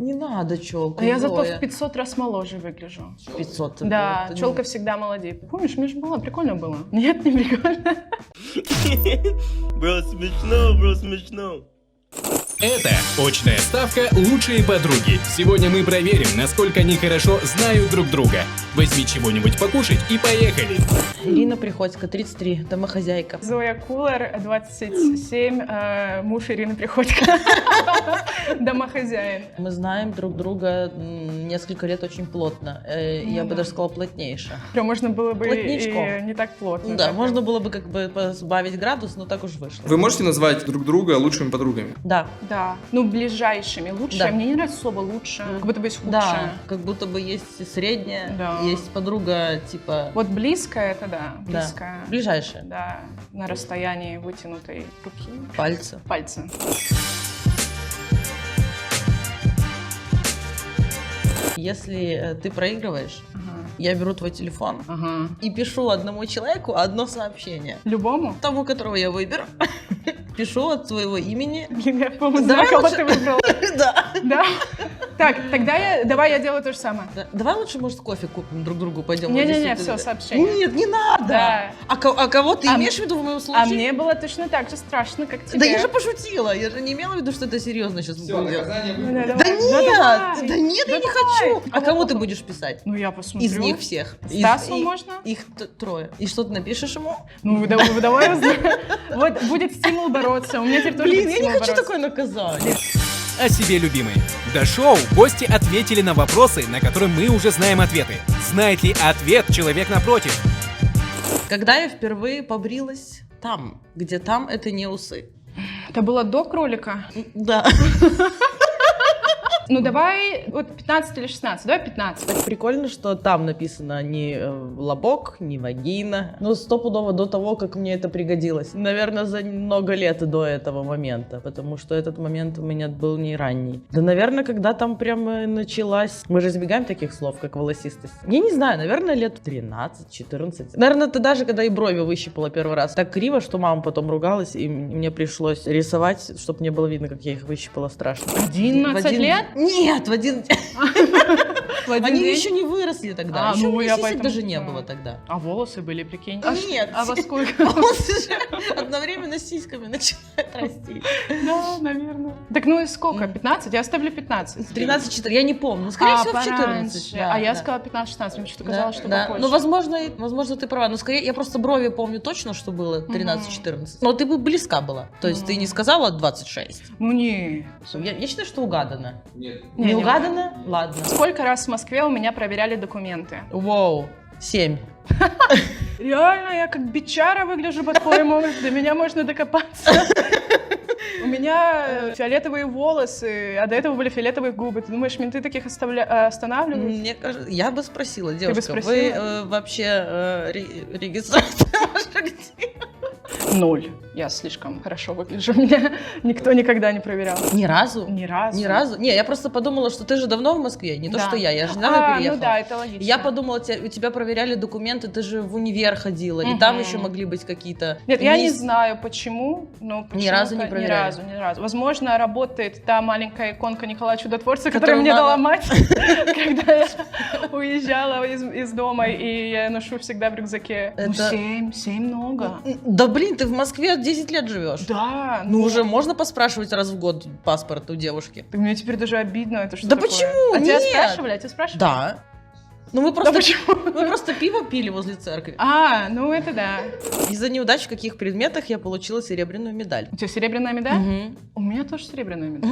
Не надо челку. А я зато в 500 раз моложе выгляжу. 500. Да, челка всегда молодеет. Помнишь, мне же было прикольно было. Нет, не прикольно. Бро, смешно. Это очная ставка «Лучшие подруги». Сегодня мы проверим, насколько они хорошо знают друг друга. Возьми чего-нибудь покушать и поехали. Ирина Приходько, 33, домохозяйка. Зоя Кулер, 27, муж Ирины Приходько. Домохозяин. Мы знаем друг друга несколько лет очень плотно. Я бы даже сказала плотнейше. Прям можно было бы Плотничком. и не так плотно. Да, можно было бы как бы сбавить градус, но так уж вышло. Вы можете назвать друг друга лучшими подругами? Да. Да, ну ближайшими. Лучшие, Да. мне не нравится слово лучше, как будто бы есть Да, худшее. как будто бы есть средняя, Да. есть подруга типа... Вот близкая, это да, Да. близкая. Ближайшая. Да, на расстоянии вытянутой руки. Пальцы. Пальцы. Если ты проигрываешь, Ага. я беру твой телефон Ага. и пишу одному человеку одно сообщение. Любому? Тому, которого я выберу. Пишу от своего имени. Блин, я, по-моему, Давай знаю, кого лучше- ты выбрал. Да. Да? Так, тогда давай я делаю то же самое. Да. Давай лучше, может, кофе купим, друг другу пойдем. Не-не-не, Вот все, здесь вот. сообщение. Нет, не надо. Да. А кого ты А имеешь в виду в моем случае? А мне было точно так же страшно, как тебе. Да я же пошутила, я же не имела в виду, что это серьезно сейчас Все, будет. наказание Ну, выбрано. да, Да давай. нет, давай. да нет, я не давай. хочу. А кому ты будешь писать? Ну, я посмотрю. Из них всех. Стасу можно? Их трое. И что ты напишешь ему? Ну, давай узнаем. Вот будет стимул бороться. У меня теперь тоже Блин, будет я не стимул хочу бороться. такое наказание. О себе, любимые. До шоу гости ответили на вопросы, на которые мы уже знаем ответы. Знает ли ответ человек напротив? Когда я впервые побрилась там, где там это не усы. Это было до кролика? Да. Ну, давай, вот 15 или 16, давай 15. Так прикольно, что там написано не лобок, не вагина. Ну, стопудово до того, как мне это пригодилось. Наверное, за много лет до этого момента, потому что этот момент у меня был не ранний. Да, наверное, когда там прямо началась... Мы же избегаем таких слов, как волосистость. Я не знаю, наверное, лет 13-14. Наверное, это даже когда и брови выщипала первый раз. Так криво, что мама потом ругалась, и мне пришлось рисовать, чтобы не было видно, как я их выщипала страшно. 11 лет? Нет, в один... В один Они день? еще не выросли тогда. А, еще ну, у меня я сисек поэтому даже не знаю. было тогда. А волосы были, прикинь? Нет. А во сколько? Волосы же одновременно с сиськами начинают расти. Да, наверное. Так ну и сколько? 15? Я ставлю 15. 13-14, я не помню. Ну, скорее всего, в 14. пораньше. Да, А я да. сказала 15-16, мне что-то Да, казалось, что да. попозже. Ну, возможно, ты права. Но скорее, я просто брови помню точно, что было 13-14. Но ты бы близка была. То есть ты не сказала 26. Ну не. Я считаю, что угадано. Нет. Не, Не не угадано? Ладно. Сколько раз в Москве у меня проверяли документы? Воу. 7. Реально, я как бичара выгляжу, по-твоему, до меня можно докопаться. У меня фиолетовые волосы, а до этого были фиолетовые губы. Ты думаешь, менты таких останавливают? Мне кажется, я бы спросила, бы девушка, спросила? вы вообще регистрация ваша где? 0. Я слишком хорошо выгляжу. Меня никто никогда не проверял. Ни разу? Ни разу. Ни разу? Не, я просто подумала, что ты же давно в Москве, не то, Да. что я же недавно переехала. Ну да, это логично. Я подумала, у тебя проверяли документы, ты же в универ ходила, и там еще могли быть какие-то... Нет, я не мисс- знаю, почему, но Ни разу не почему-то проверяли? Ни разу. Возможно, работает та маленькая иконка Николая Чудотворца, Которую которую мне надо- дала мать, когда я уезжала из дома, и я ношу всегда в рюкзаке. Ну, Это- 7 много. Да блин, ты в Москве 10 лет живешь. Да. Ну уже можно поспрашивать раз в год паспорт у девушки? Так мне теперь даже обидно, это что Да такое? почему? А тебя Нет. спрашивали? А тебя спрашивали? Да. Ну мы Да просто, почему? мы просто пиво пили возле церкви. А, ну это да. Из-за неудач в каких предметах я получила серебряную медаль. У тебя серебряная медаль? Мгм. У меня тоже серебряная медаль.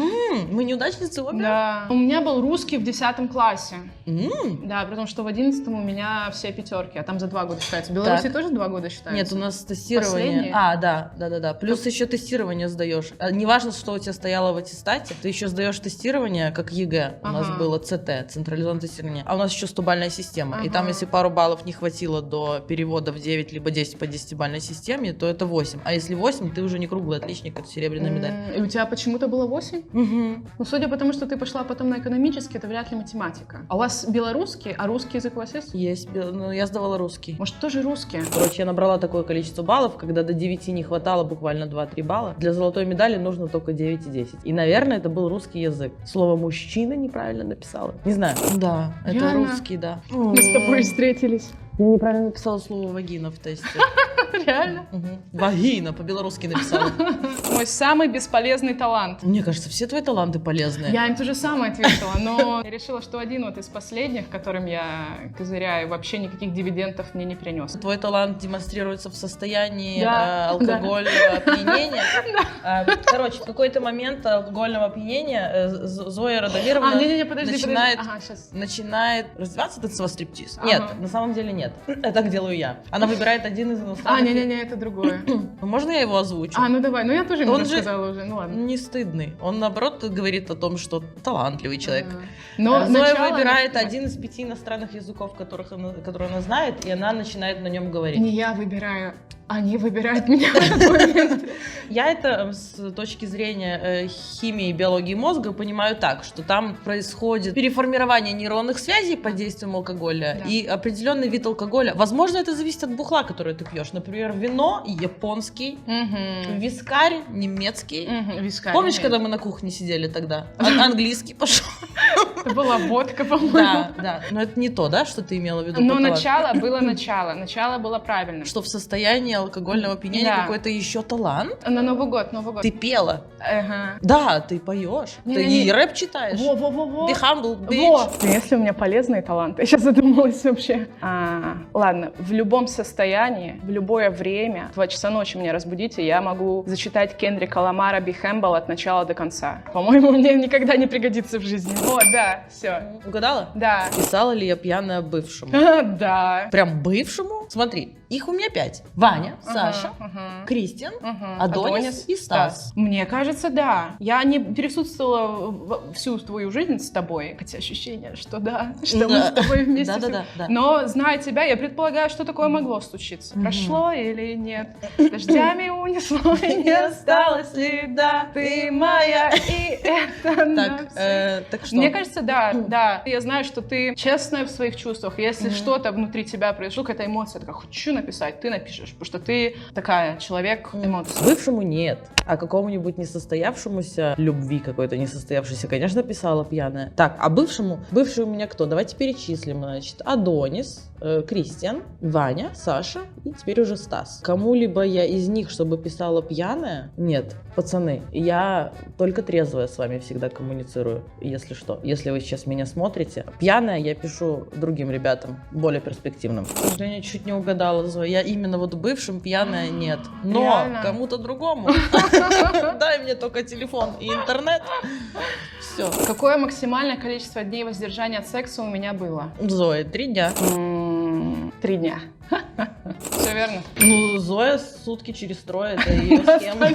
Мы неудачницы обе? Да. У меня был русский в 10 классе. М. Да, потому что в 11 у меня все пятерки, а там за 2 года считается. В Беларуси Так. тоже 2 года считается? Нет, у нас тестирование. Последнее? А, да. Плюс еще тестирование сдаешь. Неважно, что у тебя стояло в аттестате, ты еще сдаешь тестирование, как ЕГЭ. У нас Ага. было ЦТ, централизованное тестирование. А у нас еще 100-бальная система. И там, если пару баллов не хватило до перевода в 9, либо 10 по 10-бальной системе, то это 8. А если 8, ты уже не круглый отличник, это серебряная медаль. И у тебя почему-то было 8? Угу. Ну, судя по тому, что ты пошла потом на экономический, это вряд ли математика. А у вас белорусский, а русский язык у вас есть? Есть, ну, я сдавала русский. Может, тоже русский? Короче, я набрала такое количество баллов, когда до 9 не хватало буквально 2-3 балла. Для золотой медали нужно только 9 и 10. И, наверное, это был русский язык. Слово «мужчина» неправильно написала. Не знаю. Да, это Реально? русский, да. Мы с тобой встретились. Я неправильно написала слово «вагина» в тесте. Реально? Вагина по-белорусски написала. Мой самый бесполезный талант. Мне кажется, все твои таланты полезные. Я им то же самое ответила, но я решила, что один вот из последних, которым я козыряю, вообще никаких дивидендов мне не принес. Твой талант демонстрируется в состоянии Да, алкогольного опьянения. Короче, в какой-то момент алкогольного опьянения Зоя Радомировна начинает развиваться, танцевать стриптиз. Нет, на самом деле нет. Это так делаю я. Она выбирает один из иностранных. Не-не-не, это другое. Можно я его озвучу? Ну давай, ну я тоже ему Он же рассказала уже, ну ладно. Не стыдный. Он, наоборот, говорит о том, что талантливый человек. Но Зоя выбирает один из 5 иностранных языков, которые она знает, и она начинает на нем говорить. Не я выбираю, они выбирают меня в этот момент. Я это с точки зрения химии и биологии мозга понимаю так, что там происходит переформирование нейронных связей под действием алкоголя и определенный вид алкоголя. Возможно, это зависит от бухла, которое ты пьешь. Например, вино японский, вискарь немецкий. Вискарь. Помнишь, когда мы на кухне сидели тогда? Английский пошел. Это была водка, по-моему. Да. Но это не то, да, что ты имела в виду? Но начало было начало. Начало было правильным. Что в состоянии алкогольного опьянения какой-то еще талант? На Новый год. Ты пела. Ага. Да, ты поешь. Ты и рэп читаешь. Во. Be humble, bitch. Если у меня полезные таланты, я сейчас задумалась вообще. Ладно, в любом состоянии, в любое время, 2 часа ночи меня разбудите, я могу зачитать Кендрика Ламара Be Humble от начала до конца. По-моему, мне никогда не пригодится в жизни. О, да, все. Угадала? Да. Писала ли я пьяная бывшему? Да. Прям бывшему? Смотри, их у меня 5. Ваня, Саша, Кристиан, Адонис и Стас. Мне кажется, да. Я не присутствовала всю твою жизнь с тобой, хотя ощущение, что да, что мы с тобой вместе. Да. Но, зная тебя, я предполагаю, что такое могло случиться. Прошло или нет? Дождями унесло, и не осталось следа. Ты моя, и это так что? Мне кажется, да. Я знаю, что ты честная в своих чувствах. Если что-то внутри тебя произошло, какая-то эмоция, такая, хочу написать, ты напишешь, потому что ты такая человек эмоций. Бывшему нет, а какому-нибудь несостоявшемуся любви какой-то несостоявшейся, конечно, писала пьяная. Так, а бывший у меня кто? Давайте перечислим, значит, Адонис, Кристиан, Ваня, Саша и теперь уже Стас. Кому-либо я из них, чтобы писала пьяная? Нет, пацаны, я только трезвая с вами всегда коммуницирую, если что. Если вы сейчас меня смотрите, пьяная я пишу другим ребятам, более перспективным. К сожалению, чуть не угадала, Зоя. Я именно вот бывшим пьяная нет. Но реально? Кому-то другому дай мне только телефон и интернет. Все. Какое максимальное количество дней воздержания от секса у меня было? Зоя, 3 дня. 3 дня. Все верно. Ну, Зоя сутки через 3, это ее схема.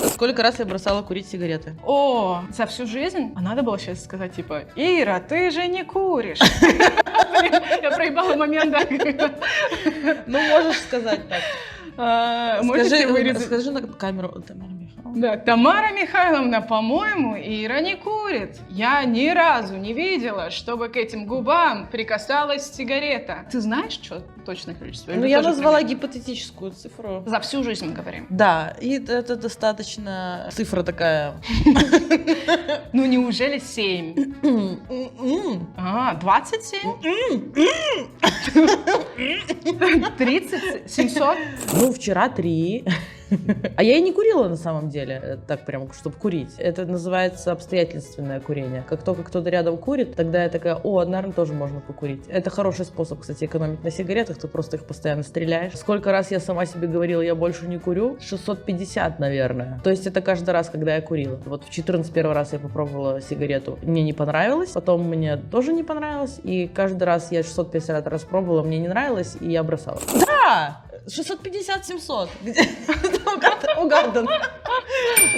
Сколько раз я бросала курить сигареты? О, за всю жизнь? А надо было сейчас сказать, типа, Ира, ты же не куришь. Я проебала момент, да. Ну, можешь сказать так. Скажи на камеру. Да, Тамара Михайловна, по-моему, Ира не курит. Я ни разу не видела, чтобы к этим губам прикасалась сигарета. Ты знаешь, что точное количество? Ну, я назвала гипотетическую цифру. За всю жизнь мы говорим. Да, и это достаточно цифра такая. Ну, неужели 7? 27? 30? 700? Ну, вчера 3. А я и не курила на самом деле, так прям, чтобы курить. Это называется обстоятельственное курение. Как только кто-то рядом курит, тогда я такая, наверное, тоже можно покурить. Это хороший способ, кстати, экономить на сигаретах, ты просто их постоянно стреляешь. Сколько раз я сама себе говорила, я больше не курю? 650, наверное. То есть это каждый раз, когда я курила. Вот в 14 первый раз я попробовала сигарету, мне не понравилось, потом мне тоже не понравилось, и каждый раз я 650 раз пробовала, мне не нравилось, и я бросала. Да! 650-700. Где? У Гардена.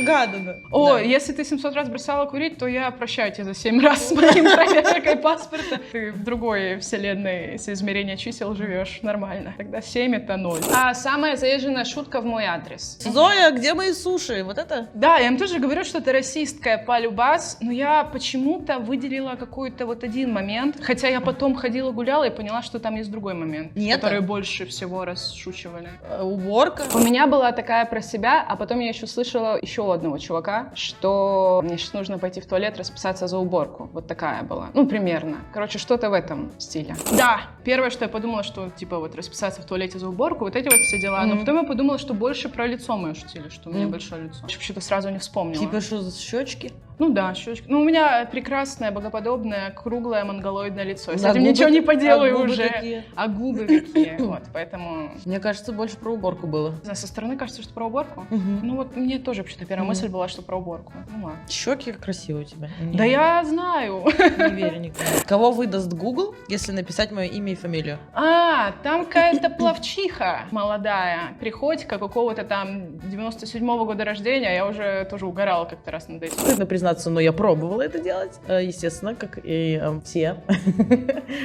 Гадано. О, Да. если ты 700 раз бросала курить, то я прощаю тебя за 7 раз с моим проверкой паспорта. Ты в другой вселенной с измерения чисел живешь нормально. Тогда 7 это 0. А самая заезженная шутка в мой адрес. Зоя, где мои суши? Вот это? Да, я им тоже говорю, что ты расистская полюбас, но я почему-то выделила какой-то вот один момент, хотя я потом ходила гуляла и поняла, что там есть другой момент, Нет? который больше всего расшучивали. Уборка. У меня была такая про себя, а потом я еще слышала еще одного чувака, что мне сейчас нужно пойти в туалет расписаться за уборку. Вот такая была. Ну, примерно. Короче, что-то в этом стиле. Да, первое, что я подумала, что типа вот расписаться в туалете за уборку, вот эти вот все дела. Но потом я подумала, что больше про лицо мое шутили, что у меня большое лицо. Вообще-то сразу не вспомнила. Типа что за щечки? Ну да, щечки. Ну, у меня прекрасное, богоподобное, круглое монголоидное лицо. Я с А этим губы- ничего не поделаю а губы уже. какие? А губы какие. Вот, поэтому... Мне кажется, больше про уборку было. Не знаю, со стороны кажется, что про уборку. Мгм. Ну вот мне тоже вообще-то первая мысль была, что про уборку. Ну ладно. Щеки красивые у тебя. Не- Да я знаю. Не верю никому. Кого выдаст Google, если написать мое имя и фамилию? А, там какая-то пловчиха молодая, приходька какого-то там 97-го года рождения. Я уже тоже угорала как-то раз над этим. Стыдно признаться, но я пробовала это делать, естественно, как и все.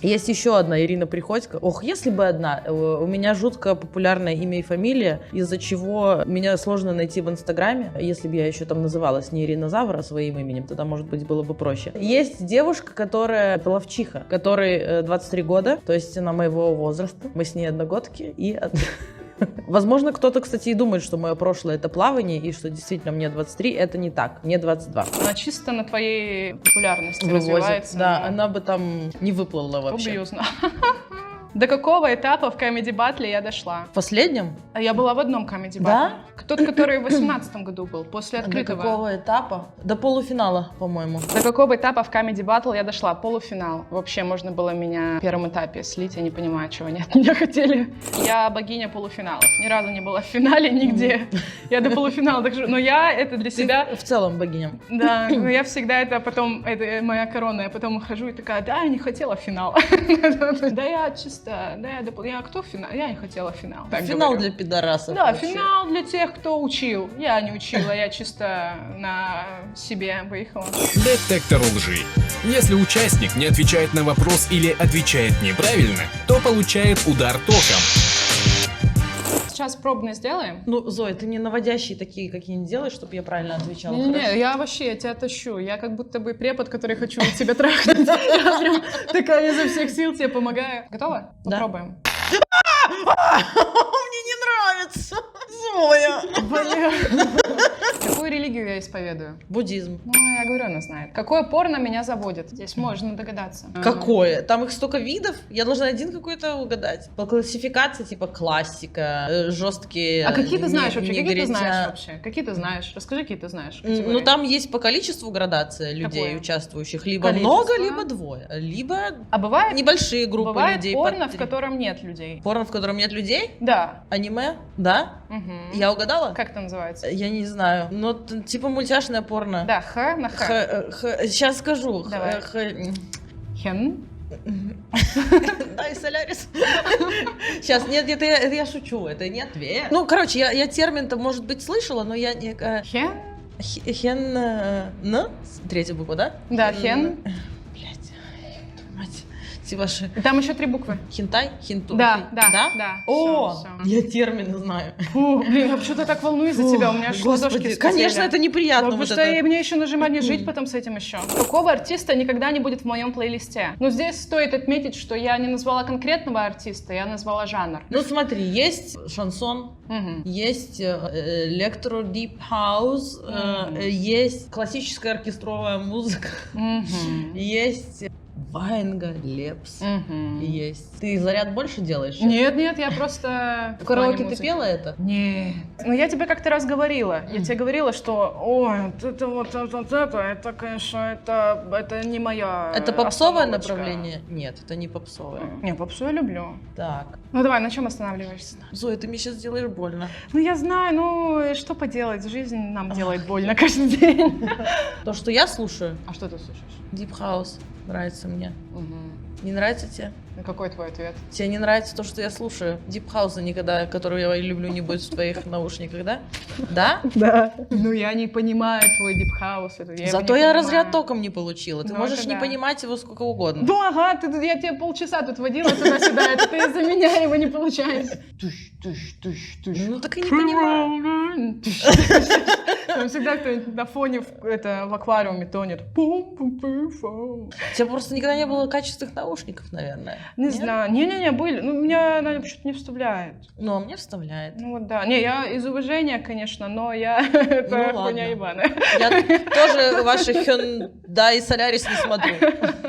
Есть еще одна Ирина Приходько. Ох, если бы одна. У меня жутко популярное имя и фамилия, из-за чего меня сложно найти в Инстаграме. Если бы я еще там называлась не Ирина Завра своим именем, тогда, может быть, было бы проще. Есть девушка, которая пловчиха, которой 23 года, то есть она моего возраста. Мы с ней одногодки и... Возможно, кто-то, кстати, и думает, что мое прошлое — это плавание, и что действительно мне 23, это не так, мне 22. Она чисто на твоей популярности Вывозит. развивается. Да, но она бы там не выплыла кто бы вообще. ее знал. До какого этапа в Comedy Battle я дошла? В последнем? А я была в одном Comedy Battle. Да? Тот, который в 18 году был, после До открытого. какого этапа? До полуфинала, по-моему. До какого этапа в Comedy Battle я дошла? Полуфинал. Вообще можно было меня в первом этапе слить, я не понимаю, чего они от меня хотели. Я богиня полуфиналов. Ни разу не была в финале нигде. Я до полуфинала дохожу. Но я это для себя... Ты в целом богиня. Да, но я всегда это потом, это моя корона, я потом хожу и такая, да, я не хотела финал. Да я чисто, я кто финал? Я не хотела финал. Так Финал говорю. для пидорасов. Да, вообще. финал для тех, кто учил. Я не учила, я чисто на себе выехала. Детектор лжи. Если участник не отвечает на вопрос или отвечает неправильно, то получает удар током. Сейчас пробно сделаем. Ну, Зоя, ты не наводящие такие какие-нибудь делаешь, чтобы я правильно отвечала? Хорошо? Не, я вообще, я тебя тащу. Я как будто бы препод, который хочу тебя трахнуть. Я прям такая изо всех сил тебе помогаю. Готова? Да. Попробуем. Мне не нравится. Зоя. Какую религию я исповедую? Буддизм. Ну, я говорю, она знает. Какое порно меня заводит? Здесь можно догадаться. Какое? Там их столько видов? Я должна один какой-то угадать. По классификации типа классика, жесткие. А какие ты знаешь вообще? Какие ты негритя. знаешь вообще? Какие ты знаешь? Расскажи, какие ты знаешь. Ну, категории. там есть по количеству градация людей, Какое? участвующих. Либо Количество. много, либо двое. Либо А бывает, небольшие группы бывает людей. порно, по в 3. котором нет людей? Порно, в котором нет людей? Да. Аниме? Да? Мгм. Я угадала? Как это называется? Я не знаю. Ну, типа мультяшное порно. Да, х на х. Сейчас скажу. Давай. Хен. Дай солярис. Сейчас, нет, это я шучу, это не ответ. Ну, короче, я термин-то, может быть, слышала, но я не... Хен? Хен... Третья буква, да? Да, хен. Блядь, мать. Эти ваши... Там еще 3 буквы. Хентай? Хинту? Да. О, Всё. я термины знаю. Фу, блин, я почему-то так волнуюсь за тебя, у меня аж ладошки Господи, вспотели. конечно, это неприятно. Потому вот что это. мне еще нажимать не жить потом с этим еще. Какого артиста никогда не будет в моем плейлисте? Ну, здесь стоит отметить, что я не назвала конкретного артиста, я назвала жанр. Ну, смотри, есть шансон, Мгм. есть электро дип хаус, есть классическая оркестровая музыка, Мгм. есть Ваенга, Лепс, Мгм. есть. Ты заряд больше делаешь? Нет, я просто... В караоке в плане ты музыки. пела это? Нет. Ну, я тебе как-то раз говорила. Я тебе говорила, что, ой, вот это вот это, конечно, это не моя Это попсовое остановочка. направление? Нет, это не попсовое. Не, попсу я люблю. Так. Ну, давай, на чем останавливаешься? Зоя, ты мне сейчас сделаешь больно. Ну, я знаю, ну, что поделать, жизнь нам делает больно каждый день. То, что я слушаю, А что ты слушаешь? Deep House нравится мне. Не нравится тебе? Какой твой ответ? Тебе не нравится то, что я слушаю? Дипхауса никогда, которую я люблю, не будет в твоих наушниках, да? Да? Да. Ну, я не понимаю твой дипхаус. Зато я разряд током не получила. Ты Ну, можешь это не да. понимать его сколько угодно. Ну, ага, я тебе полчаса тут водила туда-сюда, это ты из-за меня его не получаешь. Ну так и не понимаю. Там всегда кто-нибудь на фоне в аквариуме тонет. У тебя просто никогда не было качественных наушников, наверное. Не Нет? знаю. Не-не-не, были. Ну, меня она почему-то не вставляет. Ну, а мне вставляет. Ну вот да. Не, я из уважения, конечно, но я это ладно. хуйня ебаная. Я тоже ваши Hyundai и Solaris не смотрю.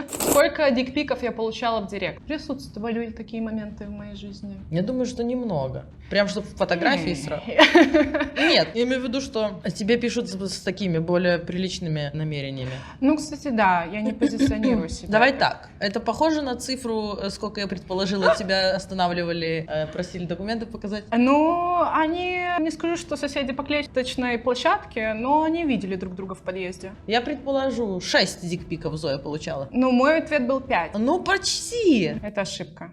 Сколько дикпиков я получала в директ? Присутствовали ли такие моменты в моей жизни? Я думаю, что немного. Прям, чтобы фотографии сразу. Нет, я имею в виду, что тебе пишут с такими более приличными намерениями. Ну, кстати, да, я не позиционирую себя. Давай так. Это похоже на цифру, сколько я предположила, тебя останавливали, просили документы показать? Ну, они, не скажу, что соседи по клеточной площадке, но они видели друг друга в подъезде. Я предположу, 6 дикпиков Зоя получала. Ну, мой ответ был 5. Ну, почти. Это ошибка.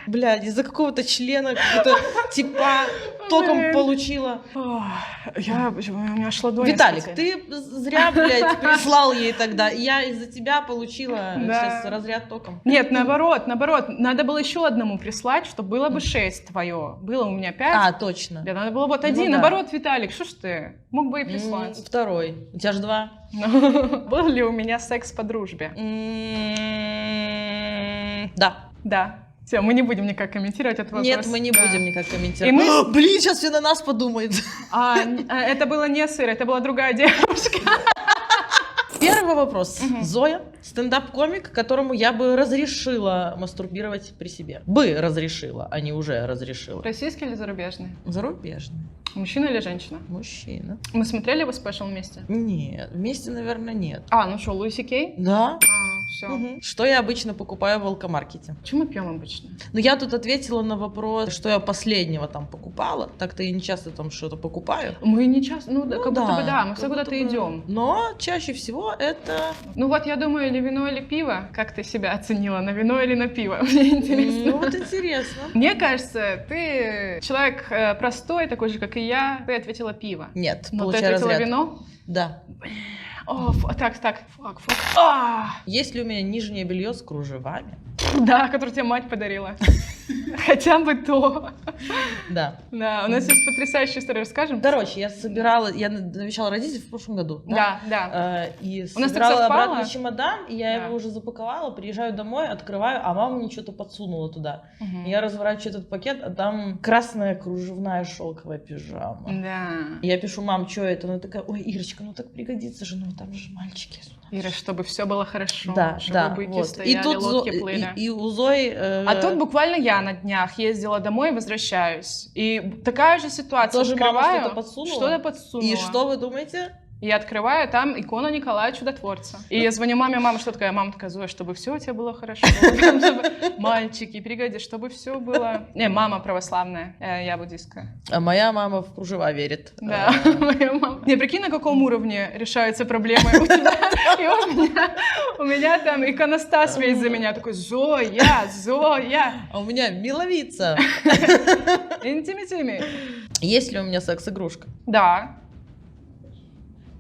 Блядь, из-за какого-то члена, какого-то типа током получила. У меня аж ладони Виталик, вспотели. ты зря, блядь, прислал ей тогда. Я из-за тебя получила Да. сейчас разряд током. Нет, наоборот. Надо было еще одному прислать, чтобы было бы 6 твое. Было у меня 5. А, точно. Да, надо было вот 1. Ну да. Наоборот, Виталик, что ж ты? Мог бы и прислать. Второй. У тебя же 2. Был ли у меня секс по дружбе? Да. Да. Все, мы не будем никак комментировать этот вопрос. Нет, мы не Да. будем никак И комментировать. мы- Блин, сейчас все на нас подумают. Это было не сыр, это была другая девушка. Первый вопрос. Зоя, стендап-комик, которому я бы разрешила мастурбировать при себе. Бы разрешила, а не уже разрешила. Российский или зарубежный? Зарубежный. Мужчина или женщина? Мужчина. Мы смотрели его спешл вместе? Нет, вместе, наверное, нет. Ну что, Луиси Кей? Да. Все. Мгм. Что я обычно покупаю в алкомаркете? Что мы пьем обычно? Ну, я тут ответила на вопрос, что я последнего там покупала. Так-то я не часто там что-то покупаю. Мы не часто, как будто бы да, мы как все будто куда-то бы. идем. Но чаще всего это... Ну вот я думаю, или вино, или пиво. Как ты себя оценила, на вино или на пиво? Мне интересно. Ну, вот интересно. Мне кажется, ты человек простой, такой же, как и я. Ты ответила пиво. Нет, Но ты получаю ответила разряд. вино? Да. Так, фак. Есть ли у меня нижнее белье с кружевами? Да, который тебе мать подарила. Хотя бы то. Да. Да, у нас есть потрясающая история, расскажем? Короче, я навещала родителей в прошлом году. Да. И У нас так собирала совпало. обратно чемодан, и я Да. его уже запаковала, приезжаю домой, открываю, а мама мне что-то подсунула туда. Мгм. Я разворачиваю этот пакет, а там красная кружевная шелковая пижама. Да. Я пишу: мам, что это? Она такая: ой, Ирочка, ну так пригодится же, ну там же мальчики. Ира, чтобы все было хорошо, Да, чтобы да, быки вот. стояли, И тут лодки плыли. и у Зои... А тут буквально я на днях ездила домой и возвращаюсь. И такая же ситуация. Тоже мама Открываю, что-то подсунула? Что-то подсунула. И что вы думаете? Я открываю, там икона Николая Чудотворца. И я звоню маме, мама что такая? Мама такая: Зоя, чтобы все у тебя было хорошо. Там, чтобы мальчики, пригоди, чтобы все было... Не, мама православная, я буддистская. А моя мама в кружева верит. Да, моя мама. Не, прикинь, на каком уровне решаются проблемы у тебя. И у меня там иконостас весь за меня такой: Зоя. А у меня миловица. Интими-тими. Есть ли у меня секс-игрушка? Да.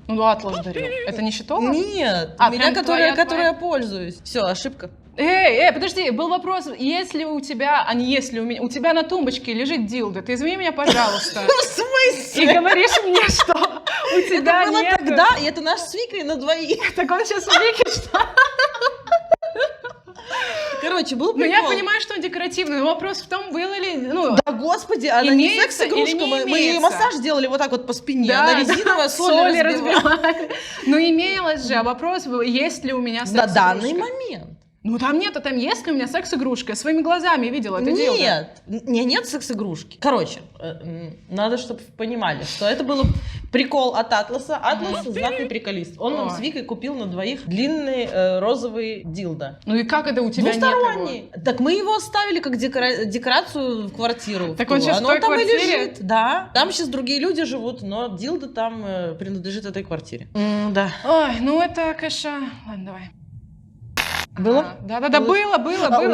Ну, Атлас дарил. Это не счетово? Нет. А, у меня, прям которая твоя. я пользуюсь. Все, ошибка. Эй, подожди, был вопрос, если у тебя, а не если у меня, у тебя на тумбочке лежит дилдо, ты извини меня, пожалуйста. В смысле? И говоришь мне, что у тебя Это было нет... тогда, и это наш с Викой на двоих. Так он сейчас Вики, что? Короче, был Ну, прикол. я понимаю, что он декоративный, но вопрос в том, было ли... Ну, Да, господи, она не Имеется секс-игрушка. или не Мы ей имеется? массаж делали вот так вот по спине. да, Она резиновая, соль соли разбивала. разбивали. Ну, имелось же, а вопрос был, есть ли у меня На секс-игрушка. данный момент. Ну, там нет, а там есть ли у меня секс-игрушка? Я своими глазами видела это дело. Нет, нет секс-игрушки. Короче, надо, чтобы понимали, что это был прикол от Атласа. Атлас знатный приколист. Он нам Ой. с Викой купил на двоих длинный розовый дилдо. Ну и как это у тебя нет его? Двусторонний. Так мы его оставили как декорацию в квартиру. Так в ту. он сейчас в Оно той там и квартире? лежит. Да. Там сейчас другие люди живут, но дилдо там принадлежит этой квартире. Да. Ой, ну это, конечно... Ладно, давай. Было? Да-да-да, было,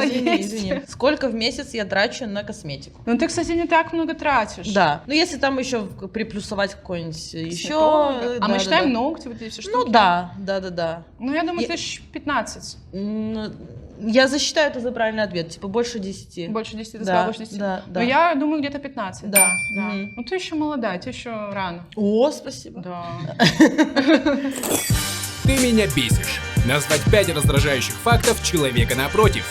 Извини, есть. извини. Сколько в месяц я трачу на косметику? Ну, ты, кстати, не так много тратишь. Да. Ну, если там еще приплюсовать какой-нибудь еще... А мы считаем ногти, вот эти все штуки? Ну, да. Ну, я думаю, 15. Я засчитаю это за правильный ответ. Типа больше 10. Больше 10, ты Да, сказала больше 10? да. Но я думаю, где-то 15. Да. Да. Мгм. Ну, ты еще молодая, тебе еще рано. О, спасибо. Да. Ты меня бесишь. Назвать 5 раздражающих фактов человека напротив.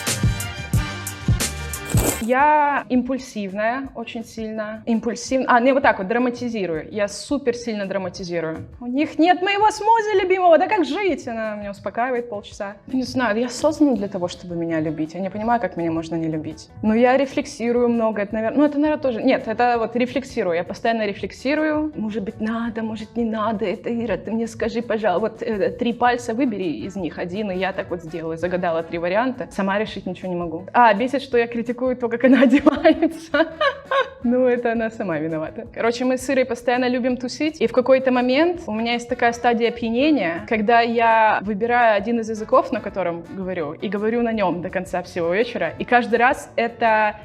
Я импульсивная, очень сильно. Не, вот так вот, драматизирую. Я супер сильно драматизирую. У них нет моего смузи любимого, да как жить? Она меня успокаивает полчаса. Не знаю, я создана для того, чтобы меня любить. Я не понимаю, как меня можно не любить. Но я рефлексирую много, это, наверное, тоже... Нет, это вот рефлексирую. Я постоянно рефлексирую. Может быть, надо, может, не надо. Это, Ира, ты мне скажи, пожалуйста, вот 3 пальца выбери из них один, и я так вот сделаю. Загадала 3 варианта. Сама решить ничего не могу. Бесит, что я критикую то, как она одевается. Ну, это она сама виновата. Короче, мы с Ирой постоянно любим тусить, и в какой-то момент у меня есть такая стадия опьянения, когда я выбираю один из языков, на котором говорю, и говорю на нем до конца всего вечера, и каждый раз это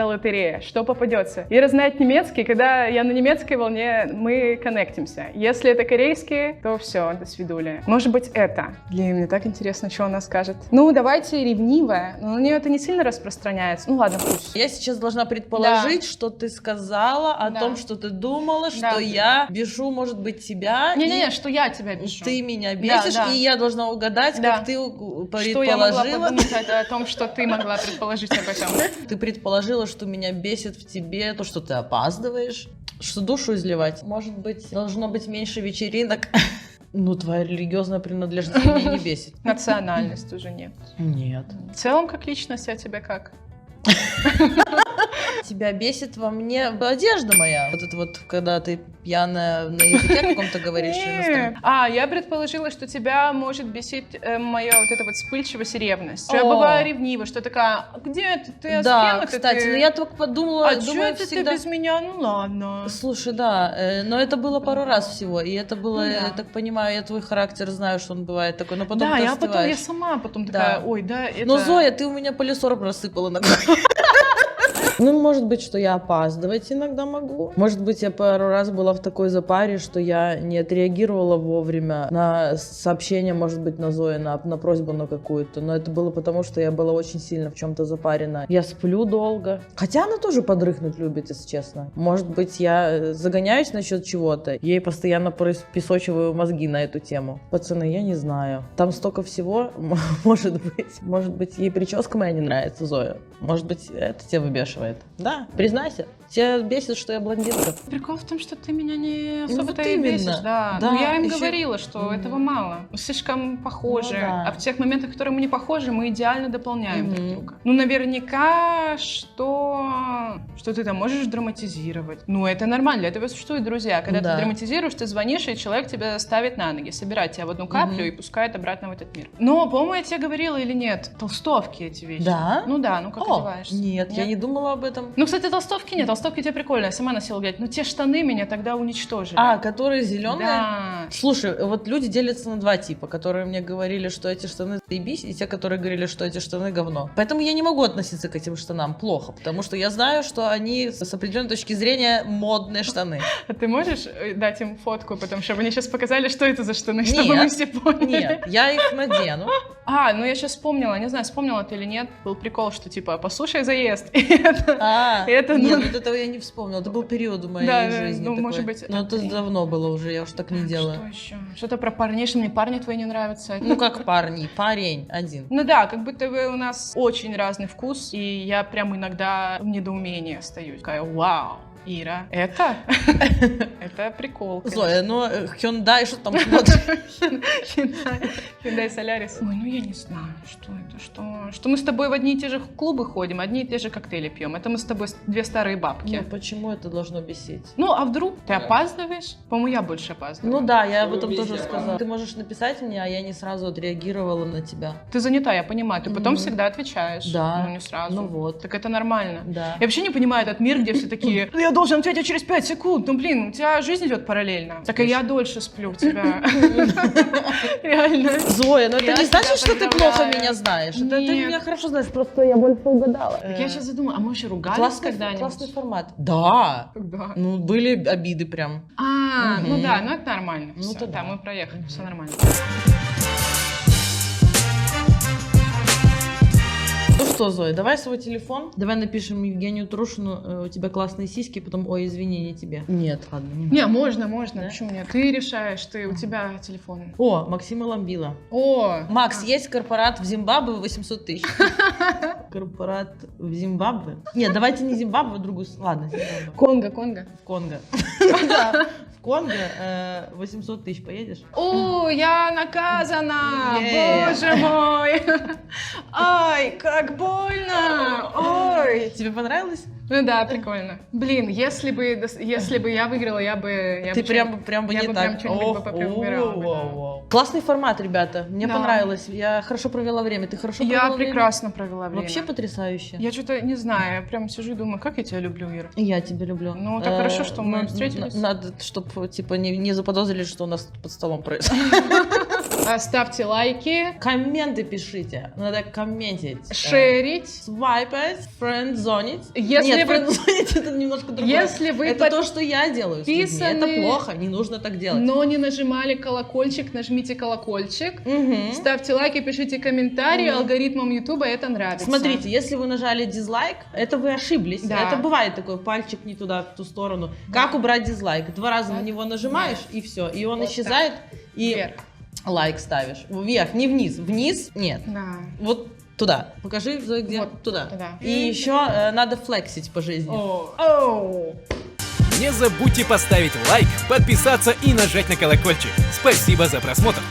лотерея, что попадется. Ира знает немецкий, когда я на немецкой волне, мы коннектимся. Если это корейский, то все, до свидули. Может быть, это. Блин, мне так интересно, что она скажет. Ну, давайте ревнивая. Но у нее это не сильно распространяется. Ну, ладно, пусть. Я сейчас должна предположить, что ты сказала о том, что ты думала, что я бешу, может быть, тебя. Не-не-не, что я тебя бешу. Ты меня бесишь, и я должна угадать, как ты предположила. Что я могла подумать о том, что ты могла предположить об этом. Ты предположила, что меня бесит в тебе то, что ты опаздываешь, что душу изливать. Может быть, должно быть меньше вечеринок. Ну, твоя религиозная принадлежность меня не бесит. Национальность уже нет. Нет. В целом, как личность, а тебя как? Тебя бесит во мне одежда моя. Вот это вот, когда ты пьяная на языке каком-то говоришь. Я предположила, что тебя может бесить моя вот эта вот вспыльчивость и ревность. Я бываю ревнива, что такая, где ты? Ты с кем это? Кстати, но я только подумала, что это ты без меня? Ну ладно. Слушай, да, но это было пару раз всего, и это было, я так понимаю, я твой характер знаю, что он бывает такой, но потом ты остываешь. Я сама потом такая, это... Но, Зоя, ты у меня полисорб рассыпала на голову. Ну, может быть, что я опаздывать иногда могу. Может быть, я пару раз была в такой запаре, что я не отреагировала вовремя на сообщение, может быть, на Зою, на просьбу на какую-то. Но это было потому, что я была очень сильно в чем-то запарена. Я сплю долго. Хотя она тоже подрыхнуть любит, если честно. Может быть, я загоняюсь насчет чего-то. Ей постоянно песочиваю мозги на эту тему. Пацаны, я не знаю. Там столько всего, может быть. Может быть, ей прическа моя не нравится, Зоя. Может быть, это тебя выбешивает. Да, признайся. Тебя бесит, что я блондинка. Прикол в том, что ты меня не особо-то вот и бесишь. именно. Да. Да, Но я им еще... говорила, что этого мало. Мы слишком похожи. Ну, да. А в тех моментах, в которые мы не похожи, мы идеально дополняем друг друга. Ну, наверняка, что ты там можешь драматизировать. Ну, это нормально, для этого существуют друзья. Когда ты драматизируешь, ты звонишь, и человек тебя ставит на ноги, собирает тебя в одну каплю и пускает обратно в этот мир. Но, по-моему, я тебе говорила или нет, толстовки эти вещи. Да? Ну да, как одеваешься. Нет, я не думала об этом. Ну, кстати, толстовки нет, толстовки у тебя прикольные, я сама носила, говорит, ну те штаны меня тогда уничтожили. Которые зеленые? Да. Слушай, вот люди делятся на 2 типа, которые мне говорили, что эти штаны заебись, и те, которые говорили, что эти штаны говно. Поэтому я не могу относиться к этим штанам плохо, потому что я знаю, что они с определенной точки зрения модные штаны. А ты можешь дать им фотку, потому что они сейчас показали, что это за штаны, чтобы мы все поняли? Нет, я их надену. Ну я сейчас вспомнила, не знаю, вспомнила ты или нет, был прикол, что типа, послушай заезд. Нет, вот этого я не вспомнила, это был период в моей жизни. Ну, может быть. Но это давно было уже, я уж так не делаю. Что еще? Что-то про парней, что мне парни твои не нравятся. Ну как парни, парень один. Ну да, как будто бы у нас очень разный вкус, и я прям иногда в недоумении остаюсь. Такая, вау. Ира, это прикол. Зоя, ну Hyundai, что там смотришь? Hyundai Solaris. Ой, ну я не знаю, что это, что... Что мы с тобой в одни и те же клубы ходим, одни и те же коктейли пьем. Это мы с тобой две старые бабки. Ну, почему это должно бесить? Ну, а вдруг ты опаздываешь? По-моему, я больше опаздываю. Ну да, я об этом тоже сказала. Ты можешь написать мне, а я не сразу отреагировала на тебя. Ты занята, я понимаю. Ты потом всегда отвечаешь. Да. Ну, не сразу. Ну вот. Так это нормально. Да. Я вообще не понимаю этот мир, где все такие, я должен ответить через 5 секунд. Ну, блин, у тебя жизнь идет параллельно. Так и я дольше сплю у тебя. Реально. Зоя, но это Я не значит, тебя что ты плохо поздравляю. меня знаешь. Это ты Нет. меня хорошо знаешь, просто я больше угадала. Так я сейчас задумала, а мы вообще ругались Классный когда-нибудь? формат. Да. Когда? Ну, были обиды прям. Ну да, ну это нормально. Ну, Всё, то да. мы проехали, все нормально. Ну что, Зоя, давай свой телефон. Давай напишем Евгению Трушину, у тебя классные сиськи, потом, ой, извини, не тебе. Нет, ладно. Не, можно, Да? почему нет? Ты решаешь, у тебя телефон. О, Максима Ламбила. О! Макс, есть корпорат в Зимбабве 800 тысяч. Корпорат в Зимбабве? Нет, давайте не Зимбабве, другую. Ладно, Зимбабве. Конго. В Конго. Да, в Конго 800 тысяч поедешь? О, я наказана! Е. Боже мой! Ай, как больно! Ой! Тебе понравилось? Ну да, прикольно. Блин, если бы я выиграла, я бы... Ты прям бы я не бы так. прям что-нибудь бы поприбирала бы, да. Классный формат, ребята. Мне Да. понравилось. Я хорошо провела время. Ты хорошо провела Я время? прекрасно провела время. Вообще потрясающе. Я что-то не знаю, я прям сижу и думаю, как я тебя люблю, Ира. И я тебя люблю. Ну, так хорошо, что мы встретились. Надо, чтобы типа не заподозрили, что у нас под столом происходит. Ставьте лайки, Комменты пишите. Надо комментить. шерить. Свайпать, френдзонить. Если Нет, вы- френдзонить это немножко другое. Если вы это то, что я делаю с людьми. подписаны- Это плохо, не нужно так делать. но не нажимали колокольчик, нажмите колокольчик. Мгм. Ставьте лайки, пишите комментарии, Мгм. алгоритмам Ютуба это нравится. Смотрите, если вы нажали дизлайк, это вы ошиблись. Да. Это бывает такой пальчик не туда, в ту сторону. Как убрать дизлайк? 2 раза на него нажимаешь, и все. И он Вот исчезает, и Вверх. лайк ставишь. Вверх, не вниз. Вниз нет. Да. Вот туда. Покажи, Зоя, где Вот туда. туда. И еще надо флексить по жизни. Оу. Не забудьте поставить лайк, подписаться и нажать на колокольчик. Спасибо за просмотр.